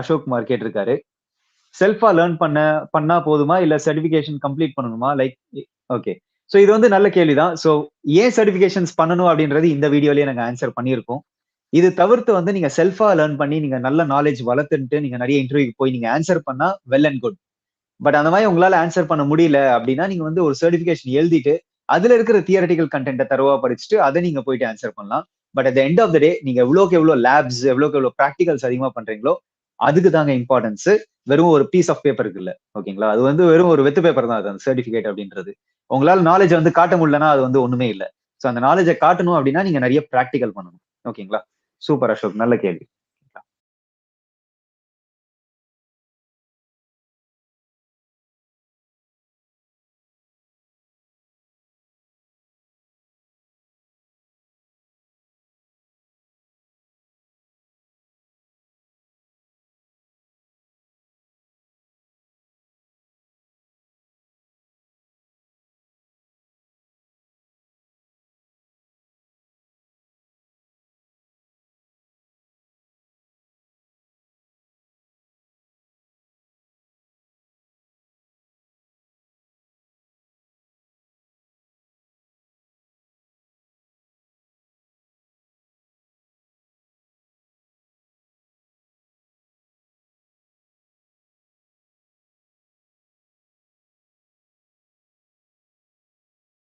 அசோக் குமார் கேட்டிருக்காரு. செல்ஃபா லேர்ன் பண்ணா போதுமா? இல்ல சர்டிபிகேஷன் கம்ப்ளீட் பண்ணணுமா? Like okay. சோ இது வந்து நல்ல கேள்விதான். சோ ஏன் சர்டிபிகேஷன்ஸ் பண்ணணும் அப்படின்றது இந்த வீடியோலயே நாங்க ஆன்சர் பண்ணியிருக்கோம். இது தவிர்த்து வந்து நீங்க செல்ஃபா லேர்ன் பண்ணி நீங்க நல்ல நாலேட்ஜ் வளர்த்துன்ட்டு நீங்க நிறைய இன்டர்வியூக்கு போய் நீங்க ஆன்சர் பண்ணா வெல் அண்ட் குட். பட் அந்த மாதிரி உங்களால ஆன்சர் பண்ண முடியல அப்படின்னா நீங்க வந்து ஒரு சர்டிபிகேஷன் எழுதிட்டு அதுல இருக்கிற தியரட்டிக்கல் கண்டென்ட்டை தரவா படிச்சுட்டு அதை நீங்க போயிட்டு ஆன்சர் பண்ணலாம். But at end of the day நீங்க எவ்வளவு லேப்ஸ் எவ்வளவு ப்ராக்டிகல்ஸ் அதிகமா பண்றீங்களோ அதுக்கு தாங்க இம்பார்ட்டன்ஸ். வெறும் ஒரு பீஸ் ஆஃப் பேப்பருக்கு இல்ல. ஓகேங்களா? அது வந்து வெறும் ஒரு வெத்து பேப்பர் தான் அது அந்த சர்டிபிகேட் அப்படின்றது. உங்களால நாலேஜ் வந்து காட்ட முடியலன்னா அது வந்து ஒண்ணுமே இல்ல. சோ அந்த நாலேஜை காட்டணும் அப்படின்னா நீங்க நிறைய ப்ராக்டிகல் பண்ணணும். ஓகேங்களா? சூப்பர் அசோக். நல்ல கேள்வி.